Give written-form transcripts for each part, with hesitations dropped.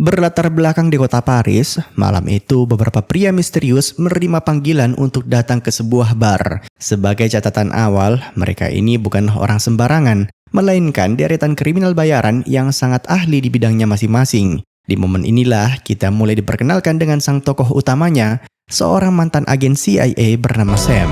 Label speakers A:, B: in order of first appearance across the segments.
A: Berlatar belakang di kota Paris, malam itu beberapa pria misterius menerima panggilan untuk datang ke sebuah bar. Sebagai catatan awal, mereka ini bukan orang sembarangan, melainkan deretan kriminal bayaran yang sangat ahli di bidangnya masing-masing. Di momen inilah kita mulai diperkenalkan dengan sang tokoh utamanya, seorang mantan agen CIA bernama Sam.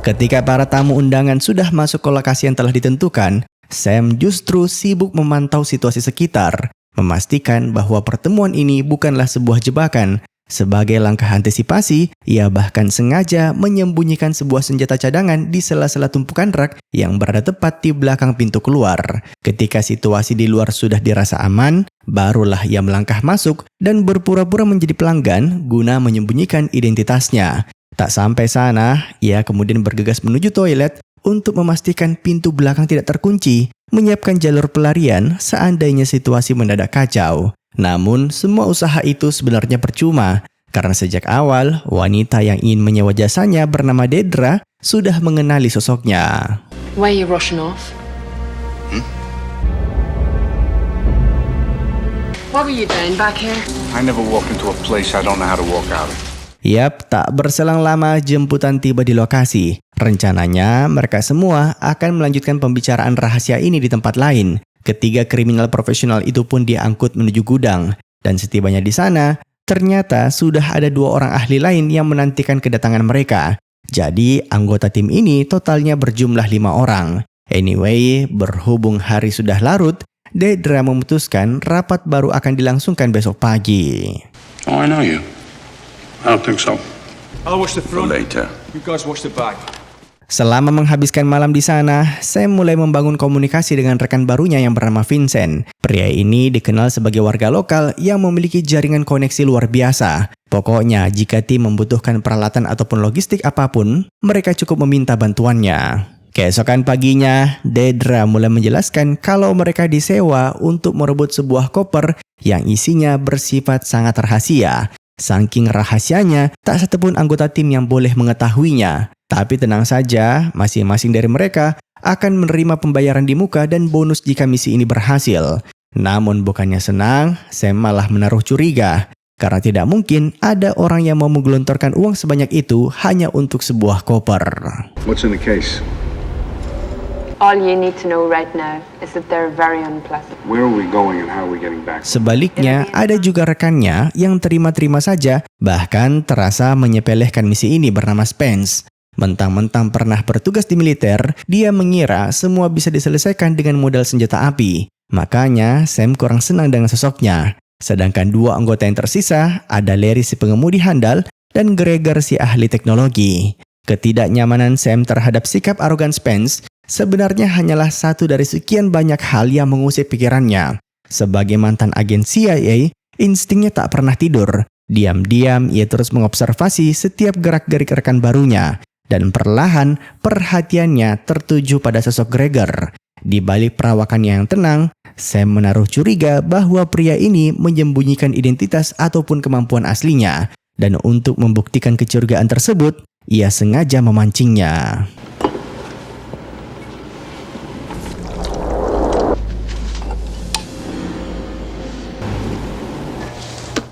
A: Ketika para tamu undangan sudah masuk ke lokasi yang telah ditentukan, Sam justru sibuk memantau situasi sekitar, memastikan bahwa pertemuan ini bukanlah sebuah jebakan. Sebagai langkah antisipasi, ia bahkan sengaja menyembunyikan sebuah senjata cadangan di sela-sela tumpukan rak yang berada tepat di belakang pintu keluar. Ketika situasi di luar sudah dirasa aman, barulah ia melangkah masuk dan berpura-pura menjadi pelanggan guna menyembunyikan identitasnya. Tak sampai sana, ia kemudian bergegas menuju toilet untuk memastikan pintu belakang tidak terkunci, menyiapkan jalur pelarian seandainya situasi mendadak kacau. Namun, semua usaha itu sebenarnya percuma, karena sejak awal, wanita yang ingin menyewa jasanya bernama Dedra sudah mengenali sosoknya.
B: Why are you rushing off? What were you doing back here?
C: I never walk into a place I don't know how to walk out of.
A: Yap, tak berselang lama jemputan tiba di lokasi. Rencananya, mereka semua akan melanjutkan pembicaraan rahasia ini di tempat lain. Ketiga kriminal profesional itu pun diangkut menuju gudang. Dan setibanya di sana, ternyata sudah ada 2 orang ahli lain yang menantikan kedatangan mereka. Jadi, anggota tim ini totalnya berjumlah 5 orang. Anyway, berhubung hari sudah larut, Dedra memutuskan rapat baru akan dilangsungkan besok pagi.
C: Oh, I know you. I don't think so.
D: I'll watch the front.
C: Later.
D: You guys watch the back.
A: Selama menghabiskan malam di sana, Sam mulai membangun komunikasi dengan rekan barunya yang bernama Vincent. Pria ini dikenal sebagai warga lokal yang memiliki jaringan koneksi luar biasa. Pokoknya, jika tim membutuhkan peralatan ataupun logistik apapun, mereka cukup meminta bantuannya. Keesokan paginya, Dedra mulai menjelaskan kalau mereka disewa untuk merebut sebuah koper yang isinya bersifat sangat rahasia. Saking rahasianya, tak satupun anggota tim yang boleh mengetahuinya. Tapi tenang saja, masing-masing dari mereka akan menerima pembayaran di muka dan bonus jika misi ini berhasil. Namun bukannya senang, Sam malah menaruh curiga. Karena tidak mungkin ada orang yang mau menggelontorkan uang sebanyak itu hanya untuk sebuah koper.
C: What's in the case?
B: All you need to know right now is that they're very unpleasant.
C: Where are we going and how are we getting back?
A: Sebaliknya, ada juga rekannya yang terima-terima saja, bahkan terasa menyepelekan misi ini bernama Spence. Mentang-mentang pernah bertugas di militer, dia mengira semua bisa diselesaikan dengan modal senjata api. Makanya, Sam kurang senang dengan sosoknya. Sedangkan 2 anggota yang tersisa, ada Larry si pengemudi handal dan Gregor si ahli teknologi. Ketidaknyamanan Sam terhadap sikap arogan Spence sebenarnya hanyalah satu dari sekian banyak hal yang mengusik pikirannya. Sebagai mantan agen CIA, instingnya tak pernah tidur. Diam-diam ia terus mengobservasi setiap gerak-gerik rekan barunya. Dan perlahan perhatiannya tertuju pada sosok Gregor. Di balik perawakannya yang tenang, Sam menaruh curiga bahwa pria ini menyembunyikan identitas ataupun kemampuan aslinya. Dan untuk membuktikan kecurigaan tersebut, ia sengaja memancingnya.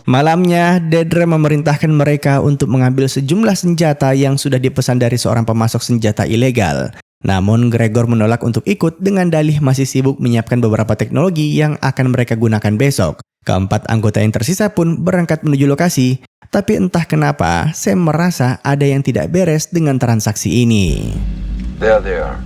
A: Malamnya, Dedra memerintahkan mereka untuk mengambil sejumlah senjata yang sudah dipesan dari seorang pemasok senjata ilegal. Namun, Gregor menolak untuk ikut dengan dalih masih sibuk menyiapkan beberapa teknologi yang akan mereka gunakan besok. Keempat anggota yang tersisa pun berangkat menuju lokasi, tapi entah kenapa Sam merasa ada yang tidak beres dengan transaksi ini.
C: There they are.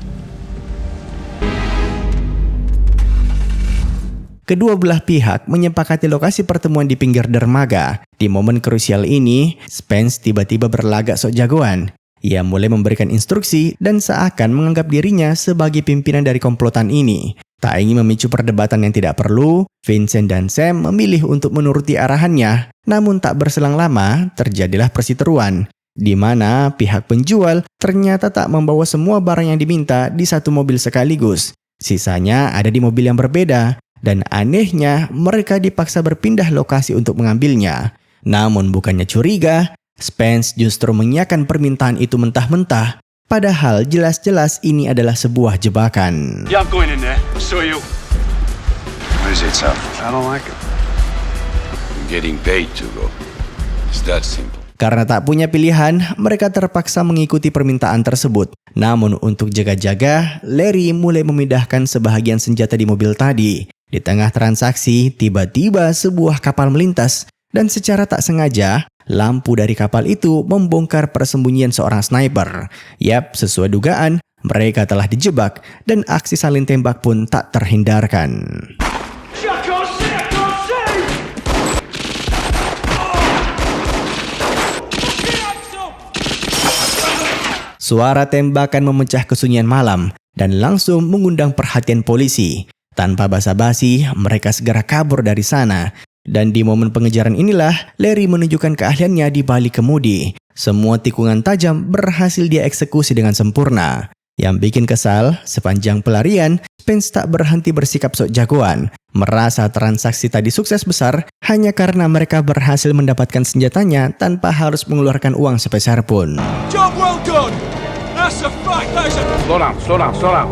A: Kedua belah pihak menyepakati lokasi pertemuan di pinggir dermaga. Di momen krusial ini, Spence tiba-tiba berlagak sok jagoan. Ia mulai memberikan instruksi dan seakan menganggap dirinya sebagai pimpinan dari komplotan ini. Tak ingin memicu perdebatan yang tidak perlu, Vincent dan Sam memilih untuk menuruti arahannya. Namun tak berselang lama, terjadilah persiteruan. Di mana pihak penjual ternyata tak membawa semua barang yang diminta di satu mobil sekaligus. Sisanya ada di mobil yang berbeda. Dan anehnya, mereka dipaksa berpindah lokasi untuk mengambilnya. Namun bukannya curiga, Spence justru mengiyakan permintaan itu mentah-mentah. Padahal jelas-jelas ini adalah sebuah jebakan.
D: Yeah, I'm going in there. So are you.
C: is it, Sam?
E: I don't like it.
C: I'm getting paid to go. It's that simple.
A: Karena tak punya pilihan, mereka terpaksa mengikuti permintaan tersebut. Namun untuk jaga-jaga, Larry mulai memindahkan sebahagian senjata di mobil tadi. Di tengah transaksi, tiba-tiba sebuah kapal melintas dan secara tak sengaja, lampu dari kapal itu membongkar persembunyian seorang sniper. Yap, sesuai dugaan, mereka telah dijebak dan aksi saling tembak pun tak terhindarkan. Suara tembakan memecah kesunyian malam dan langsung mengundang perhatian polisi. Tanpa basa-basi, mereka segera kabur dari sana. Dan di momen pengejaran inilah, Larry menunjukkan keahliannya di balik kemudi. Semua tikungan tajam berhasil dia eksekusi dengan sempurna. Yang bikin kesal, sepanjang pelarian, Spence tak berhenti bersikap sok jagoan. Merasa transaksi tadi sukses besar hanya karena mereka berhasil mendapatkan senjatanya tanpa harus mengeluarkan uang sepeser pun.
D: Job well done! That's a fact, that is a...
E: Slow down.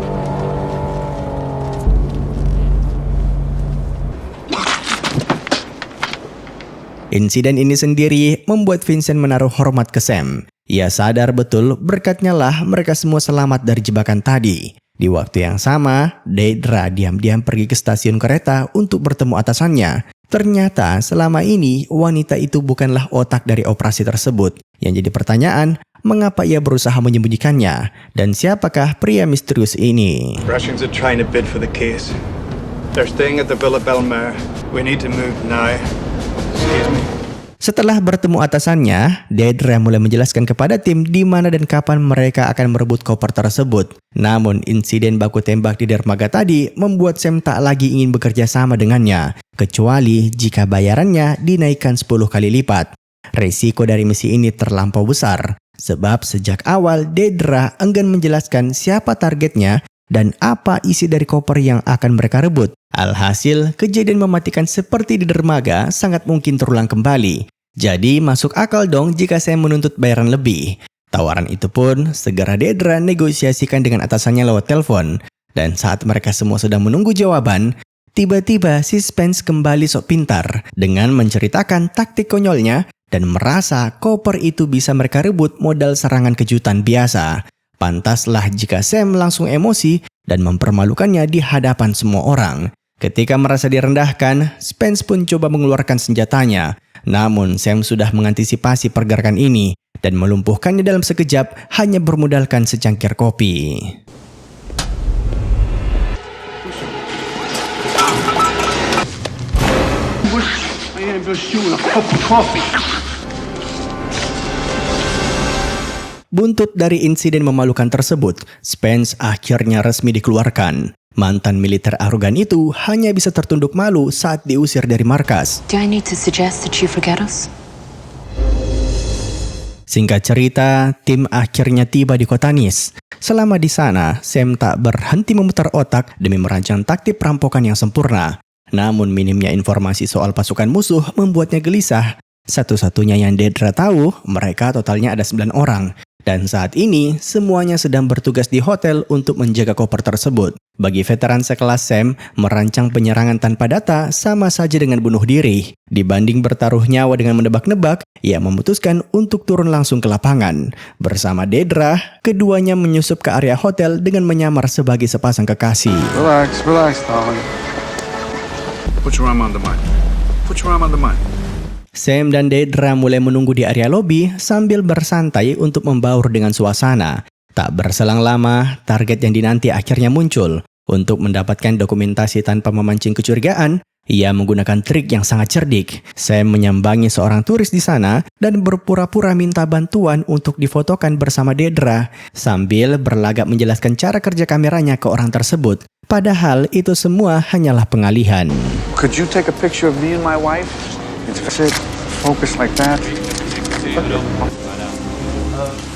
A: Insiden ini sendiri membuat Vincent menaruh hormat ke Sam. Ia sadar betul berkatnya lah mereka semua selamat dari jebakan tadi. Di waktu yang sama, Deidre diam-diam pergi ke stasiun kereta untuk bertemu atasannya. Ternyata selama ini wanita itu bukanlah otak dari operasi tersebut. Yang jadi pertanyaan, mengapa ia berusaha menyembunyikannya? Dan siapakah pria misterius ini?
F: Russians are trying to bid for the case. They're staying at the Villa Belmare. We need to move now. Excuse me.
A: Setelah bertemu atasannya, Deidre mulai menjelaskan kepada tim di mana dan kapan mereka akan merebut koper tersebut. Namun, insiden baku tembak di dermaga tadi membuat Sam tak lagi ingin bekerja sama dengannya, kecuali jika bayarannya dinaikkan 10 kali lipat. Risiko dari misi ini terlampau besar, sebab sejak awal Deidre enggan menjelaskan siapa targetnya dan apa isi dari koper yang akan mereka rebut. Alhasil, kejadian mematikan seperti di dermaga sangat mungkin terulang kembali. Jadi masuk akal dong jika saya menuntut bayaran lebih. Tawaran itu pun segera Deidre negosiasikan dengan atasannya lewat telepon. Dan saat mereka semua sedang menunggu jawaban, tiba-tiba si Spence kembali sok pintar dengan menceritakan taktik konyolnya dan merasa koper itu bisa mereka rebut modal serangan kejutan biasa. Pantaslah jika Sam langsung emosi dan mempermalukannya di hadapan semua orang. Ketika merasa direndahkan, Spence pun coba mengeluarkan senjatanya. Namun Sam sudah mengantisipasi pergerakan ini dan melumpuhkannya dalam sekejap hanya bermodalkan secangkir kopi. Buntut dari insiden memalukan tersebut, Spence akhirnya resmi dikeluarkan. Mantan militer arogan itu hanya bisa tertunduk malu saat diusir dari markas.
B: Do I need to suggest that you forget us?
A: Singkat cerita, tim akhirnya tiba di kota Nice. Selama di sana, Sam tak berhenti memutar otak demi merancang taktik perampokan yang sempurna. Namun minimnya informasi soal pasukan musuh membuatnya gelisah. Satu-satunya yang Deidre tahu, mereka totalnya ada 9 orang. Dan saat ini, semuanya sedang bertugas di hotel untuk menjaga koper tersebut. Bagi veteran sekelas Sam, merancang penyerangan tanpa data sama saja dengan bunuh diri. Dibanding bertaruh nyawa dengan menebak-nebak, ia memutuskan untuk turun langsung ke lapangan. Bersama Deidre, keduanya menyusup ke area hotel dengan menyamar sebagai sepasang kekasih.
E: Relax, darling.
C: Put your arm on the mic. Put your arm on the mic.
A: Sam dan Deidre mulai menunggu di area lobi sambil bersantai untuk membaur dengan suasana. Tak berselang lama, target yang dinanti akhirnya muncul. Untuk mendapatkan dokumentasi tanpa memancing kecurigaan, ia menggunakan trik yang sangat cerdik. Sam menyambangi seorang turis di sana dan berpura-pura minta bantuan untuk difotokan bersama Deidre, sambil berlagak menjelaskan cara kerja kameranya ke orang tersebut. Padahal itu semua hanyalah pengalihan.
E: Could you take a picture of me and my wife? Focus like that.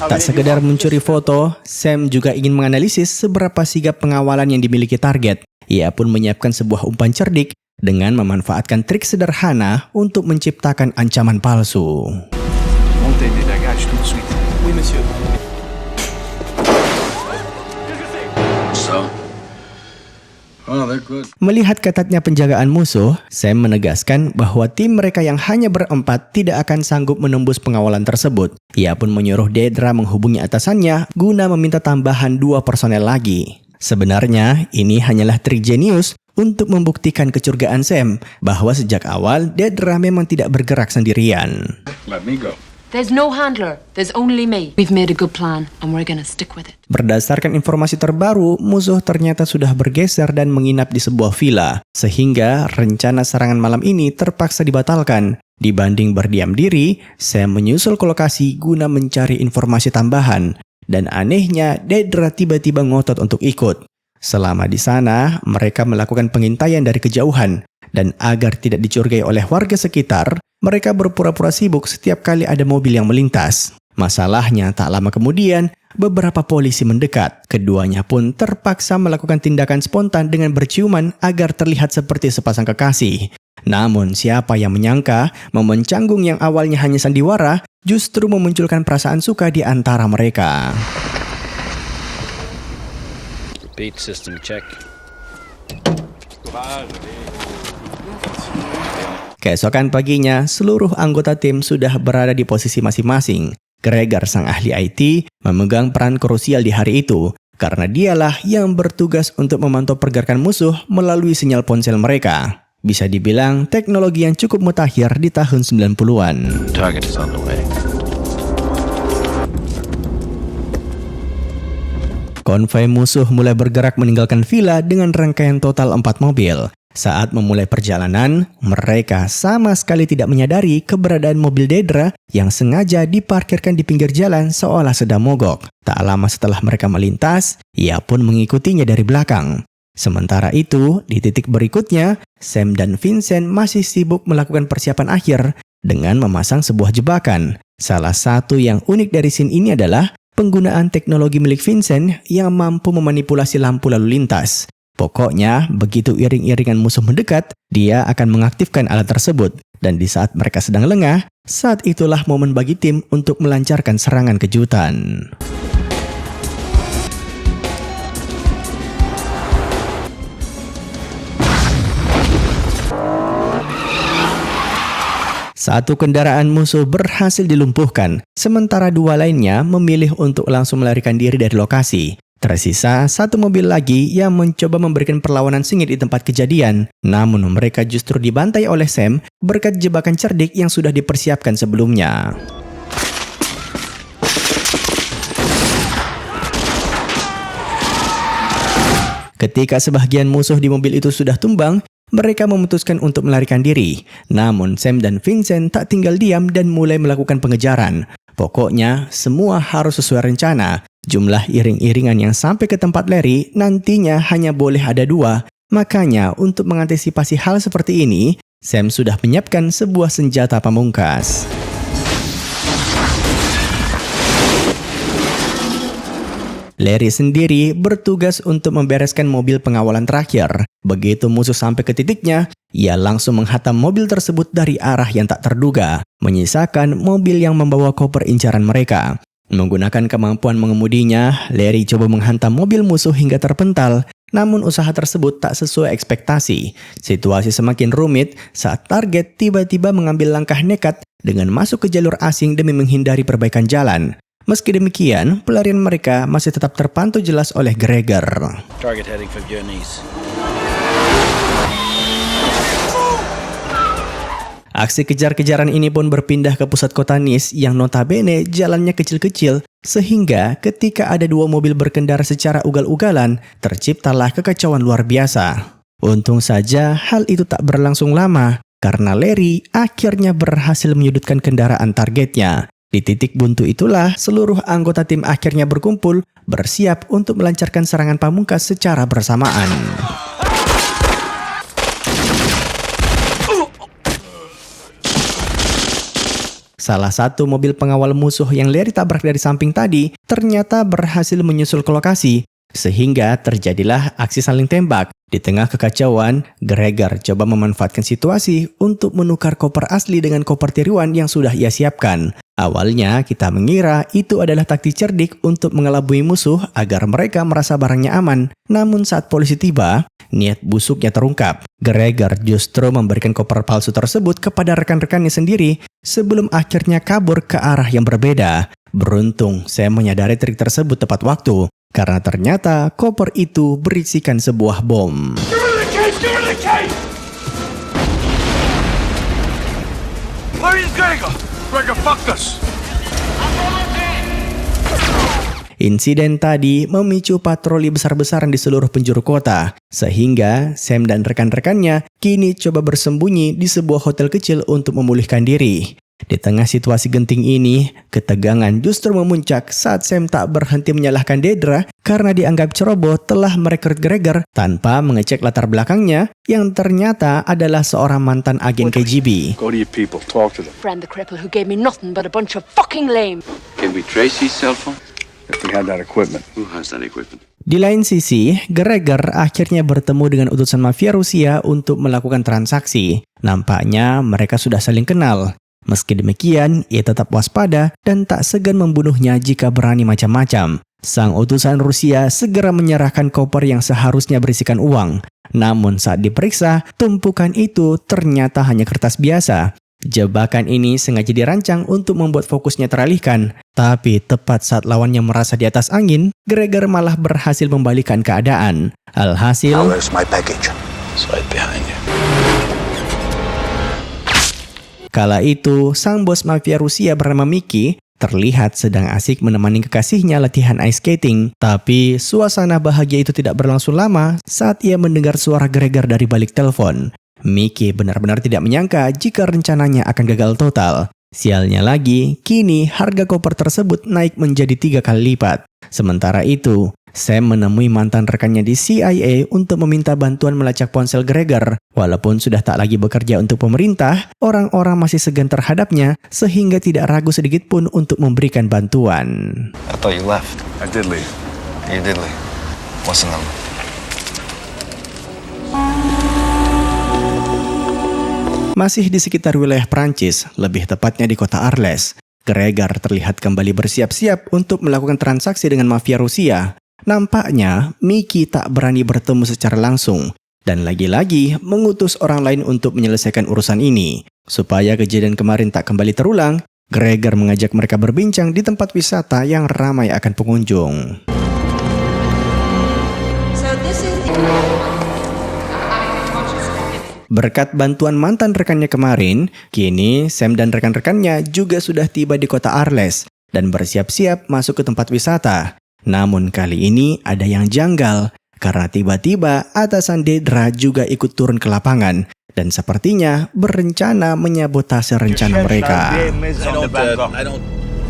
A: Tak sekedar mencuri foto, Sam juga ingin menganalisis seberapa sigap pengawalan yang dimiliki target. Ia pun menyiapkan sebuah umpan cerdik dengan memanfaatkan trik sederhana untuk menciptakan ancaman palsu.
C: So? Oh, they're good.
A: Melihat ketatnya penjagaan musuh, Sam menegaskan bahwa tim mereka yang hanya berempat tidak akan sanggup menembus pengawalan tersebut. Ia pun menyuruh Dedra menghubungi atasannya guna meminta tambahan 2 personel lagi. Sebenarnya, ini hanyalah trik jenius untuk membuktikan kecurigaan Sam bahwa sejak awal Dedra memang tidak bergerak sendirian.
C: Let me go.
B: There's no handler. There's only me. We've made a good plan, and we're gonna stick with it.
A: Berdasarkan informasi terbaru, musuh ternyata sudah bergeser dan menginap di sebuah villa, sehingga rencana serangan malam ini terpaksa dibatalkan. Dibanding berdiam diri, Sam menyusul ke lokasi guna mencari informasi tambahan. Dan anehnya, Dedra tiba-tiba ngotot untuk ikut. Selama di sana, mereka melakukan pengintaian dari kejauhan. Dan agar tidak dicurigai oleh warga sekitar, mereka berpura-pura sibuk setiap kali ada mobil yang melintas. Masalahnya, tak lama kemudian, beberapa polisi mendekat. Keduanya pun terpaksa melakukan tindakan spontan dengan berciuman agar terlihat seperti sepasang kekasih. Namun, siapa yang menyangka momen canggung yang awalnya hanya sandiwara justru memunculkan perasaan suka di antara mereka.
G: Beat system check.
A: Keesokan paginya, seluruh anggota tim sudah berada di posisi masing-masing. Gregor, sang ahli IT, memegang peran krusial di hari itu, karena dialah yang bertugas untuk memantau pergerakan musuh melalui sinyal ponsel mereka. Bisa dibilang teknologi yang cukup mutakhir di tahun 90-an.
G: Target is on the way.
A: Konvoi musuh mulai bergerak meninggalkan villa dengan rangkaian total 4 mobil. Saat memulai perjalanan, mereka sama sekali tidak menyadari keberadaan mobil Dedra yang sengaja diparkirkan di pinggir jalan seolah sedang mogok. Tak lama setelah mereka melintas, ia pun mengikutinya dari belakang. Sementara itu, di titik berikutnya, Sam dan Vincent masih sibuk melakukan persiapan akhir dengan memasang sebuah jebakan. Salah satu yang unik dari scene ini adalah penggunaan teknologi milik Vincent yang mampu memanipulasi lampu lalu lintas. Pokoknya, begitu iring-iringan musuh mendekat, dia akan mengaktifkan alat tersebut. Dan di saat mereka sedang lengah, saat itulah momen bagi tim untuk melancarkan serangan kejutan. Satu kendaraan musuh berhasil dilumpuhkan, sementara 2 lainnya memilih untuk langsung melarikan diri dari lokasi. Tersisa 1 mobil lagi yang mencoba memberikan perlawanan sengit di tempat kejadian, namun mereka justru dibantai oleh Sam berkat jebakan cerdik yang sudah dipersiapkan sebelumnya. Ketika sebagian musuh di mobil itu sudah tumbang, mereka memutuskan untuk melarikan diri. Namun Sam dan Vincent tak tinggal diam dan mulai melakukan pengejaran. Pokoknya semua harus sesuai rencana. Jumlah iring-iringan yang sampai ke tempat Larry nantinya hanya boleh ada 2. Makanya untuk mengantisipasi hal seperti ini, Sam sudah menyiapkan sebuah senjata pamungkas. Larry sendiri bertugas untuk membereskan mobil pengawalan terakhir. Begitu musuh sampai ke titiknya, ia langsung menghantam mobil tersebut dari arah yang tak terduga, menyisakan mobil yang membawa koper incaran mereka. Menggunakan kemampuan mengemudinya, Larry coba menghantam mobil musuh hingga terpental, namun usaha tersebut tak sesuai ekspektasi. Situasi semakin rumit saat target tiba-tiba mengambil langkah nekat dengan masuk ke jalur asing demi menghindari perbaikan jalan. Meski demikian, pelarian mereka masih tetap terpantau jelas oleh Gregor.
G: Target heading for Viennese.
A: Aksi kejar-kejaran ini pun berpindah ke pusat kota Nice yang notabene jalannya kecil-kecil, sehingga ketika ada 2 mobil berkendara secara ugal-ugalan, terciptalah kekacauan luar biasa. Untung saja hal itu tak berlangsung lama, karena Larry akhirnya berhasil menyudutkan kendaraan targetnya. Di titik buntu itulah seluruh anggota tim akhirnya berkumpul, bersiap untuk melancarkan serangan pamungkas secara bersamaan. Salah satu mobil pengawal musuh yang Larry tabrak dari samping tadi ternyata berhasil menyusul ke lokasi, sehingga terjadilah aksi saling tembak. Di tengah kekacauan, Gregor coba memanfaatkan situasi untuk menukar koper asli dengan koper tiruan yang sudah ia siapkan. Awalnya kita mengira itu adalah taktik cerdik untuk mengelabui musuh agar mereka merasa barangnya aman. Namun saat polisi tiba, niat busuknya terungkap. Gregor justru memberikan koper palsu tersebut kepada rekan-rekannya sendiri sebelum akhirnya kabur ke arah yang berbeda. Beruntung saya menyadari trik tersebut tepat waktu, karena ternyata koper itu berisikan sebuah bom.
D: Give her the case! Give her the case! Where is Gregor? Gregor fucked us!
A: Insiden tadi memicu patroli besar-besaran di seluruh penjuru kota, sehingga Sam dan rekan-rekannya kini coba bersembunyi di sebuah hotel kecil untuk memulihkan diri. Di tengah situasi genting ini, ketegangan justru memuncak saat Sam tak berhenti menyalahkan Dedra karena dianggap ceroboh telah merekrut Gregor tanpa mengecek latar belakangnya yang ternyata adalah seorang mantan agen KGB.
F: Go to your people, talk to them.
H: Friend the cripple who gave me nothing but a bunch of fucking lame.
C: Can we trace his cell phone?
F: If we had that equipment.
C: Who has that equipment?
A: Di lain sisi, Gregor akhirnya bertemu dengan utusan mafia Rusia untuk melakukan transaksi. Nampaknya mereka sudah saling kenal. Meski demikian, ia tetap waspada dan tak segan membunuhnya jika berani macam-macam. Sang utusan Rusia segera menyerahkan koper yang seharusnya berisikan uang. Namun saat diperiksa, tumpukan itu ternyata hanya kertas biasa. Jebakan ini sengaja dirancang untuk membuat fokusnya teralihkan. Tapi tepat saat lawannya merasa di atas angin, Gregor malah berhasil membalikan keadaan. Alhasil,
E: Where's my package?
G: It's right behind you.
A: kala itu, sang bos mafia Rusia bernama Mickey terlihat sedang asik menemani kekasihnya latihan ice skating. Tapi suasana bahagia itu tidak berlangsung lama saat ia mendengar suara Gregor dari balik telepon. Mickey benar-benar tidak menyangka jika rencananya akan gagal total. Sialnya lagi, kini harga koper tersebut naik menjadi 3 kali lipat. Sementara itu, Sam menemui mantan rekannya di CIA untuk meminta bantuan melacak ponsel Gregor. Walaupun sudah tak lagi bekerja untuk pemerintah, orang-orang masih segan terhadapnya sehingga tidak ragu sedikit pun untuk memberikan bantuan.
I: I thought you left.
F: I did leave.
I: You did leave. What's the number?
A: Masih di sekitar wilayah Prancis, lebih tepatnya di kota Arles, Gregor terlihat kembali bersiap-siap untuk melakukan transaksi dengan mafia Rusia. Nampaknya, Mickey tak berani bertemu secara langsung, dan lagi-lagi mengutus orang lain untuk menyelesaikan urusan ini. Supaya kejadian kemarin tak kembali terulang, Gregor mengajak mereka berbincang di tempat wisata yang ramai akan pengunjung. Berkat bantuan mantan rekannya kemarin, kini Sam dan rekan-rekannya juga sudah tiba di kota Arles dan bersiap-siap masuk ke tempat wisata. Namun kali ini ada yang janggal, karena tiba-tiba atasan Dedra juga ikut turun ke lapangan dan sepertinya berencana menyabotase rencana mereka.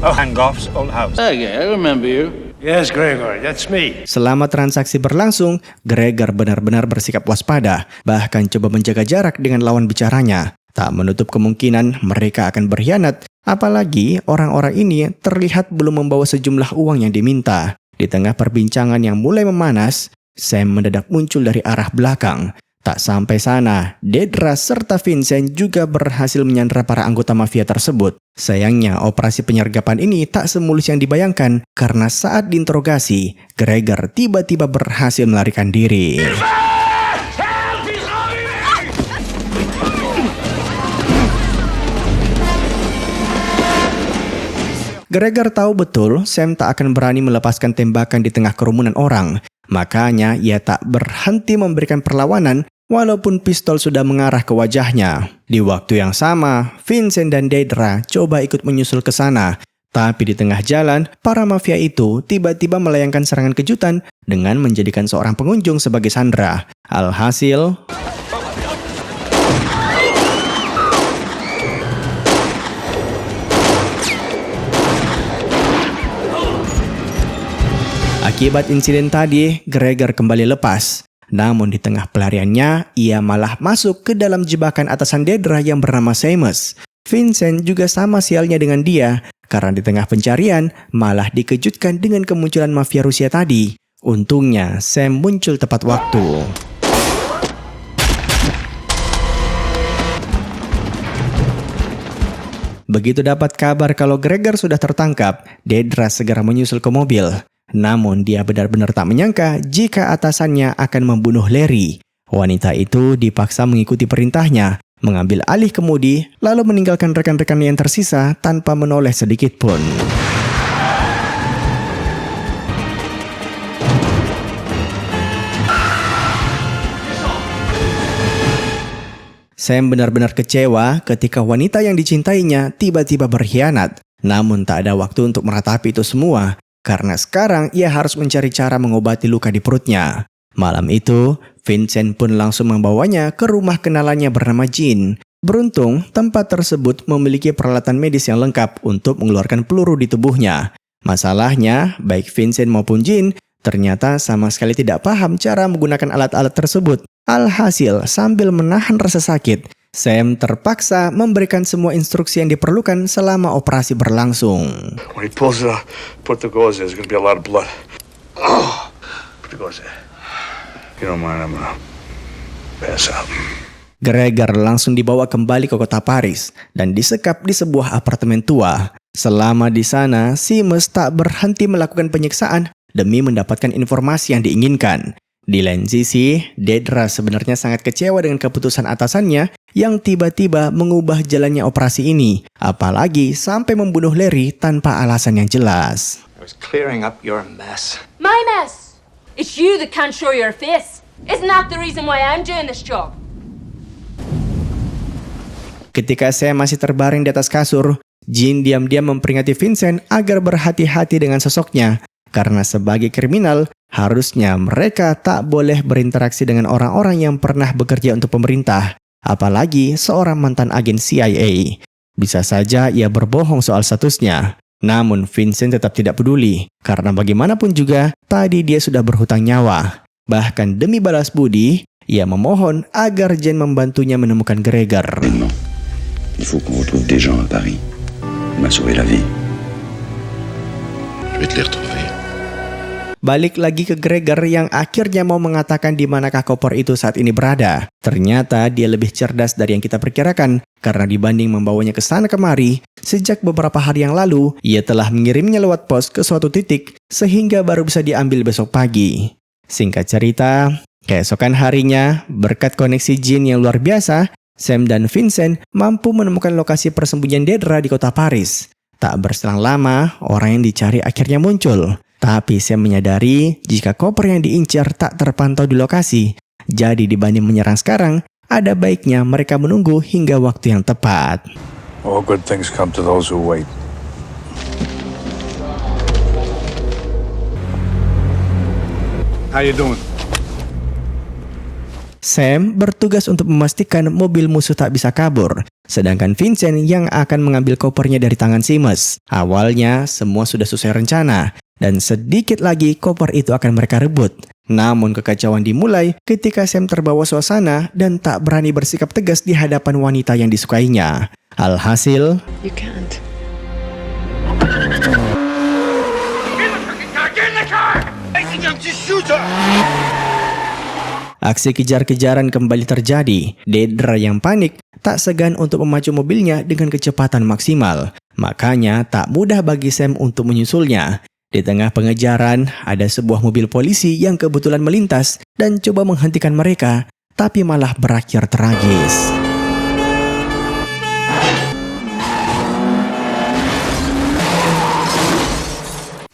F: Hangoff's old house.
G: Hey, I remember you.
D: Yes, Gregor, that's me.
A: Selama transaksi berlangsung, Gregor benar-benar bersikap waspada, bahkan coba menjaga jarak dengan lawan bicaranya. Tak menutup kemungkinan mereka akan berkhianat, apalagi orang-orang ini terlihat belum membawa sejumlah uang yang diminta. Di tengah perbincangan yang mulai memanas, Sam mendadak muncul dari arah belakang. Tak sampai sana, Dedra serta Vincent juga berhasil menyandera para anggota mafia tersebut. Sayangnya, operasi penyergapan ini tak semulus yang dibayangkan karena saat diinterogasi, Gregor tiba-tiba berhasil melarikan diri. Gregor tahu betul Sam tak akan berani melepaskan tembakan di tengah kerumunan orang. Makanya ia tak berhenti memberikan perlawanan walaupun pistol sudah mengarah ke wajahnya. Di waktu yang sama, Vincent dan Dedra coba ikut menyusul ke sana. Tapi di tengah jalan, para mafia itu tiba-tiba melayangkan serangan kejutan dengan menjadikan seorang pengunjung sebagai sandera. Alhasil, akibat insiden tadi, Gregor kembali lepas. Namun di tengah pelariannya, ia malah masuk ke dalam jebakan atasan Dedra yang bernama Seamus. Vincent juga sama sialnya dengan dia, karena di tengah pencarian malah dikejutkan dengan kemunculan mafia Rusia tadi. Untungnya, Sam muncul tepat waktu. Begitu dapat kabar kalau Gregor sudah tertangkap, Dedra segera menyusul ke mobil. Namun dia benar-benar tak menyangka jika atasannya akan membunuh Larry. Wanita itu dipaksa mengikuti perintahnya, mengambil alih kemudi, lalu meninggalkan rekan-rekan yang tersisa tanpa menoleh sedikit pun. Sam benar-benar kecewa ketika wanita yang dicintainya tiba-tiba berkhianat. Namun tak ada waktu untuk meratapi itu semua, karena sekarang ia harus mencari cara mengobati luka di perutnya. Malam itu, Vincent pun langsung membawanya ke rumah kenalannya bernama Jean. Beruntung, tempat tersebut memiliki peralatan medis yang lengkap untuk mengeluarkan peluru di tubuhnya. Masalahnya, baik Vincent maupun Jean ternyata sama sekali tidak paham cara menggunakan alat-alat tersebut. Alhasil, sambil menahan rasa sakit, Sam terpaksa memberikan semua instruksi yang diperlukan selama operasi berlangsung.
D: When he pulls it out, put the gauze in. There's gonna be a lot of blood. Oh, put the gauze in. If you don't mind, I'm gonna pass out.
A: Gregor langsung dibawa kembali ke kota Paris dan disekap di sebuah apartemen tua. Selama di sana, Seamus tak berhenti melakukan penyiksaan demi mendapatkan informasi yang diinginkan. Di lain sisi, Dedra sebenarnya sangat kecewa dengan keputusan atasannya yang tiba-tiba mengubah jalannya operasi ini, apalagi sampai membunuh Larry tanpa alasan yang jelas.
E: I was clearing up your mess.
H: My mess! It's you that can't show your face. Isn't that the reason why I'm doing this job?
A: Ketika saya masih terbaring di atas kasur, Jean diam-diam memperingati Vincent agar berhati-hati dengan sosoknya. Karena sebagai kriminal, harusnya mereka tak boleh berinteraksi dengan orang-orang yang pernah bekerja untuk pemerintah, apalagi seorang mantan agen CIA. Bisa saja ia berbohong soal statusnya. Namun Vincent tetap tidak peduli, karena bagaimanapun juga, tadi dia sudah berhutang nyawa. Bahkan demi balas budi, ia memohon agar Jean membantunya menemukan Gregor.
C: Il faut qu'on retrouve des gens à Paris. Il m'a sauvé la vie. Je vais te les retrouver.
A: Balik lagi ke Gregor yang akhirnya mau mengatakan di manakah koper itu saat ini berada. Ternyata dia lebih cerdas dari yang kita perkirakan, karena dibanding membawanya ke sana kemari, sejak beberapa hari yang lalu, ia telah mengirimnya lewat pos ke suatu titik, sehingga baru bisa diambil besok pagi. Singkat cerita, keesokan harinya, berkat koneksi Jean yang luar biasa, Sam dan Vincent mampu menemukan lokasi persembunyian Dedra di kota Paris. Tak berselang lama, orang yang dicari akhirnya muncul. Tapi Sam menyadari jika koper yang diincar tak terpantau di lokasi. Jadi dibanding menyerang sekarang, ada baiknya mereka menunggu hingga waktu yang tepat.
D: All good things come to those who wait. How you doing?
A: Sam bertugas untuk memastikan mobil musuh tak bisa kabur, sedangkan Vincent yang akan mengambil kopernya dari tangan Seamus. Awalnya semua sudah sesuai rencana, dan sedikit lagi koper itu akan mereka rebut. Namun kekacauan dimulai ketika Sam terbawa suasana dan tak berani bersikap tegas di hadapan wanita yang disukainya. Alhasil,
B: You can't.
A: aksi kejar-kejaran kembali terjadi. Dedra yang panik tak segan untuk memacu mobilnya dengan kecepatan maksimal. Makanya tak mudah bagi Sam untuk menyusulnya. Di tengah pengejaran, ada sebuah mobil polisi yang kebetulan melintas dan coba menghentikan mereka, tapi malah berakhir tragis.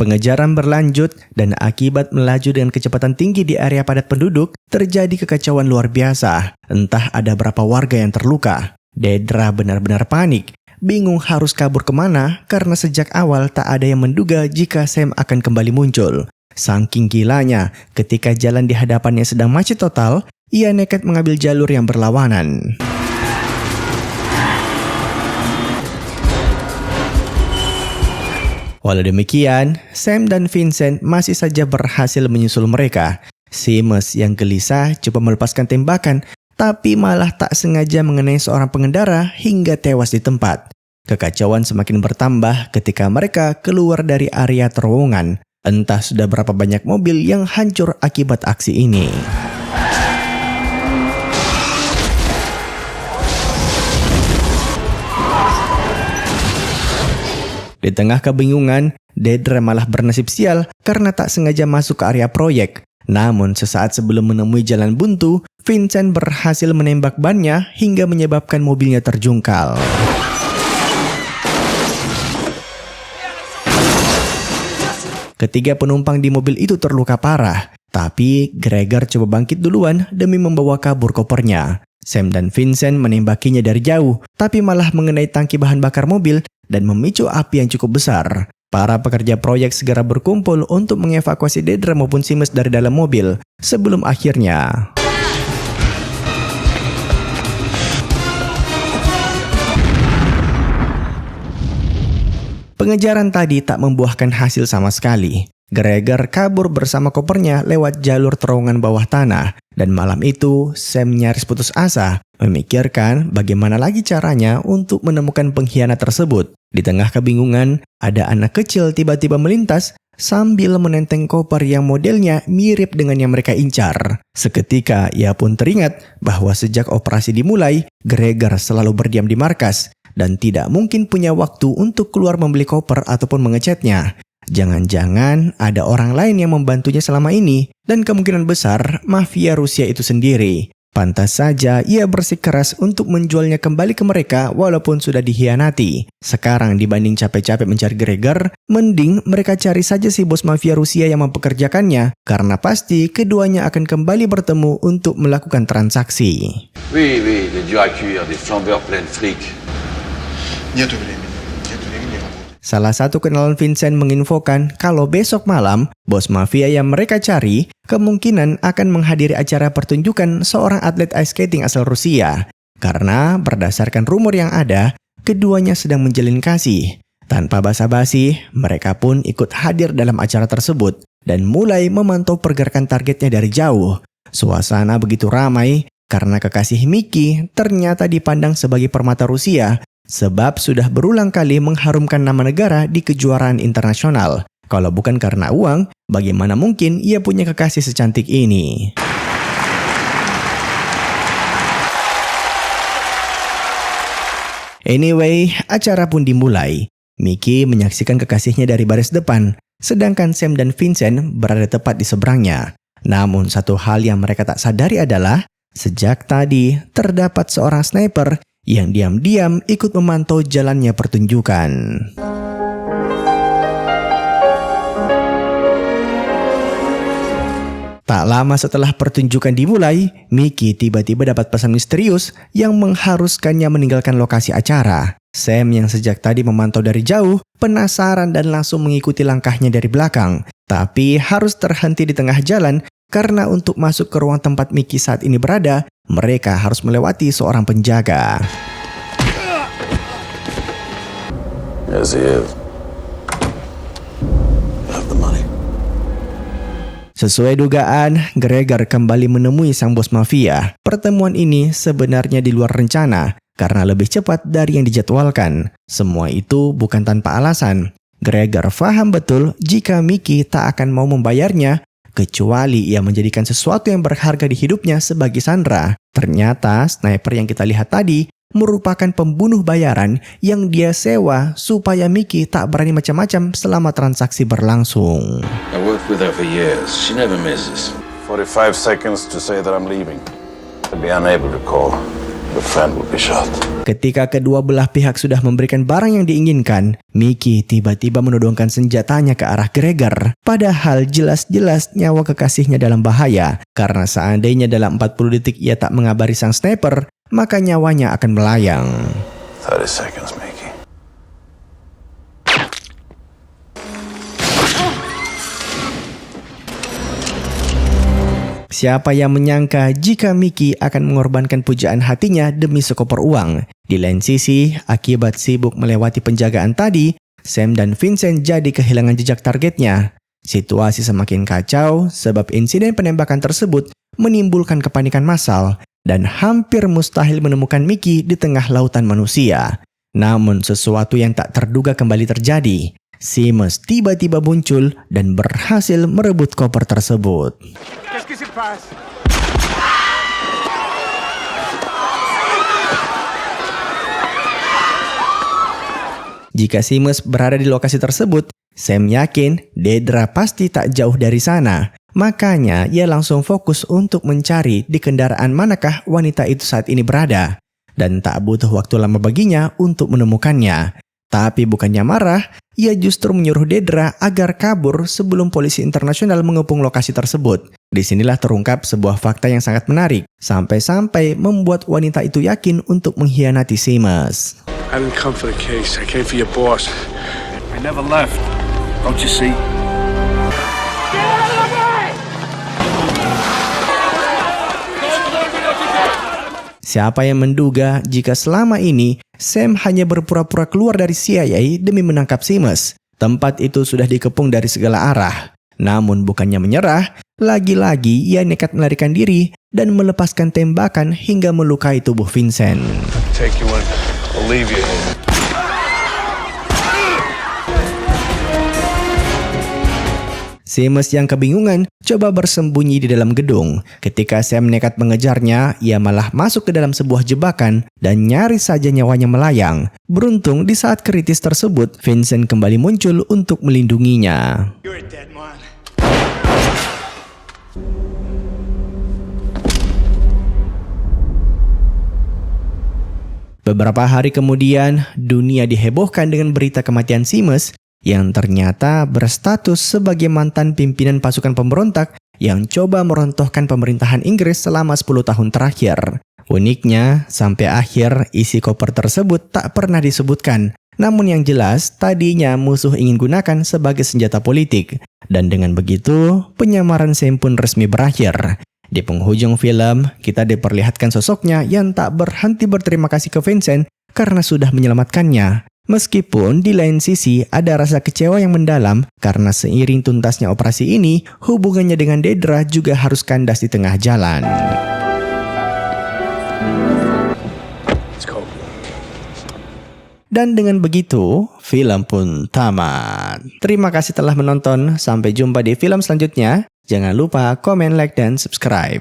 A: Pengejaran berlanjut dan akibat melaju dengan kecepatan tinggi di area padat penduduk, terjadi kekacauan luar biasa. Entah ada berapa warga yang terluka. Dedra benar-benar panik, bingung harus kabur kemana karena sejak awal tak ada yang menduga jika Sam akan kembali muncul. Saking gilanya, ketika jalan di hadapannya sedang macet total, ia nekat mengambil jalur yang berlawanan. Walau demikian, Sam dan Vincent masih saja berhasil menyusul mereka. Seamus yang gelisah coba melepaskan tembakan, tapi malah tak sengaja mengenai seorang pengendara hingga tewas di tempat. Kekacauan semakin bertambah ketika mereka keluar dari area terowongan. Entah sudah berapa banyak mobil yang hancur akibat aksi ini. Di tengah kebingungan, Deidre malah bernasib sial karena tak sengaja masuk ke area proyek. Namun sesaat sebelum menemui jalan buntu, Vincent berhasil menembak bannya hingga menyebabkan mobilnya terjungkal. Ketiga penumpang di mobil itu terluka parah, tapi Gregor coba bangkit duluan demi membawa kabur kopernya. Sam dan Vincent menembakinya dari jauh, tapi malah mengenai tangki bahan bakar mobil dan memicu api yang cukup besar. Para pekerja proyek segera berkumpul untuk mengevakuasi Deidre maupun Seamus dari dalam mobil, sebelum akhirnya pengejaran tadi tak membuahkan hasil sama sekali. Gregor kabur bersama kopernya lewat jalur terowongan bawah tanah. Dan malam itu, Sam nyaris putus asa, memikirkan bagaimana lagi caranya untuk menemukan pengkhianat tersebut. Di tengah kebingungan, ada anak kecil tiba-tiba melintas sambil menenteng koper yang modelnya mirip dengan yang mereka incar. Seketika, ia pun teringat bahwa sejak operasi dimulai, Gregor selalu berdiam di markas dan tidak mungkin punya waktu untuk keluar membeli koper ataupun mengecatnya. Jangan-jangan ada orang lain yang membantunya selama ini, dan kemungkinan besar mafia Rusia itu sendiri. Pantas saja ia bersikeras untuk menjualnya kembali ke mereka walaupun sudah dikhianati. Sekarang dibanding capek-capek mencari Gregor, mending mereka cari saja si bos mafia Rusia yang mempekerjakannya, karena pasti keduanya akan kembali bertemu untuk melakukan transaksi.
C: Oui, les durs à cuire, des flambeurs pleins de fric.
A: Salah satu kenalan Vincent menginfokan kalau besok malam, bos mafia yang mereka cari kemungkinan akan menghadiri acara pertunjukan seorang atlet ice skating asal Rusia. Karena berdasarkan rumor yang ada, keduanya sedang menjalin kasih. Tanpa basa-basi, mereka pun ikut hadir dalam acara tersebut dan mulai memantau pergerakan targetnya dari jauh. Suasana begitu ramai karena kekasih Mickey ternyata dipandang sebagai permata Rusia, sebab sudah berulang kali mengharumkan nama negara di kejuaraan internasional. Kalau bukan karena uang, bagaimana mungkin ia punya kekasih secantik ini? Anyway, acara pun dimulai. Mickey menyaksikan kekasihnya dari baris depan, sedangkan Sam dan Vincent berada tepat di seberangnya. Namun satu hal yang mereka tak sadari adalah, sejak tadi terdapat seorang sniper yang diam-diam ikut memantau jalannya pertunjukan. Tak lama setelah pertunjukan dimulai, Mickey tiba-tiba dapat pesan misterius yang mengharuskannya meninggalkan lokasi acara. Sam yang sejak tadi memantau dari jauh, penasaran dan langsung mengikuti langkahnya dari belakang. Tapi harus terhenti di tengah jalan karena untuk masuk ke ruang tempat Mickey saat ini berada, mereka harus melewati seorang penjaga.
C: Yes, he is. Have the money.
A: Sesuai dugaan, Gregor kembali menemui sang bos mafia. Pertemuan ini sebenarnya di luar rencana karena lebih cepat dari yang dijadwalkan. Semua itu bukan tanpa alasan. Gregor paham betul jika Mickey tak akan mau membayarnya kecuali ia menjadikan sesuatu yang berharga di hidupnya sebagai sandera. Ternyata sniper yang kita lihat tadi merupakan pembunuh bayaran yang dia sewa supaya Mickey tak berani macam-macam selama transaksi berlangsung.
G: I worked with her for years. She never misses.
C: 45 seconds to say that I'm leaving. To be unable to call, the friend will be shot.
A: Ketika kedua belah pihak sudah memberikan barang yang diinginkan, Mickey tiba-tiba menodongkan senjatanya ke arah Gregor. Padahal jelas-jelas nyawa kekasihnya dalam bahaya. Karena seandainya dalam 40 detik ia tak mengabari sang sniper, maka nyawanya akan melayang.
C: 30 seconds, Mickey.
A: Siapa yang menyangka jika Mickey akan mengorbankan pujaan hatinya demi sekoper uang. Di lain sisi, akibat sibuk melewati penjagaan tadi, Sam dan Vincent jadi kehilangan jejak targetnya. Situasi semakin kacau sebab insiden penembakan tersebut menimbulkan kepanikan massal dan hampir mustahil menemukan Mickey di tengah lautan manusia. Namun sesuatu yang tak terduga kembali terjadi. Seamus tiba-tiba muncul dan berhasil merebut koper tersebut. Jika Seamus berada di lokasi tersebut, Sam yakin Dedra pasti tak jauh dari sana. Makanya ia langsung fokus untuk mencari di kendaraan manakah wanita itu saat ini berada. Dan tak butuh waktu lama baginya untuk menemukannya. Tapi bukannya marah, ia justru menyuruh Dedra agar kabur sebelum polisi internasional mengepung lokasi tersebut. Disinilah terungkap sebuah fakta yang sangat menarik, sampai-sampai membuat wanita itu yakin untuk mengkhianati Seamus.
D: I didn't come for the case. I came for your boss. I never left. Don't you see?
A: Siapa yang menduga jika selama ini Sam hanya berpura-pura keluar dari CIA demi menangkap Seamus. Tempat itu sudah dikepung dari segala arah. Namun bukannya menyerah, lagi-lagi ia nekat melarikan diri dan melepaskan tembakan hingga melukai tubuh Vincent.
D: Take you in. I'll leave you here.
A: Seamus yang kebingungan coba bersembunyi di dalam gedung. Ketika Sam nekat mengejarnya, ia malah masuk ke dalam sebuah jebakan dan nyaris saja nyawanya melayang. Beruntung di saat kritis tersebut, Vincent kembali muncul untuk melindunginya.
F: You're a dead man.
A: Beberapa hari kemudian, dunia dihebohkan dengan berita kematian Seamus yang ternyata berstatus sebagai mantan pimpinan pasukan pemberontak yang coba merontohkan pemerintahan Inggris selama 10 tahun terakhir. Uniknya, sampai akhir isi koper tersebut tak pernah disebutkan. Namun yang jelas, tadinya musuh ingin gunakan sebagai senjata politik. Dan dengan begitu, penyamaran Sam pun resmi berakhir. Di penghujung film, kita diperlihatkan sosoknya yang tak berhenti berterima kasih ke Vincent karena sudah menyelamatkannya. Meskipun di lain sisi ada rasa kecewa yang mendalam karena seiring tuntasnya operasi ini, hubungannya dengan Dedra juga harus kandas di tengah jalan.
D: Let's go.
A: Dan dengan begitu, film pun tamat. Terima kasih telah menonton, sampai jumpa di film selanjutnya. Jangan lupa komen, like, dan subscribe.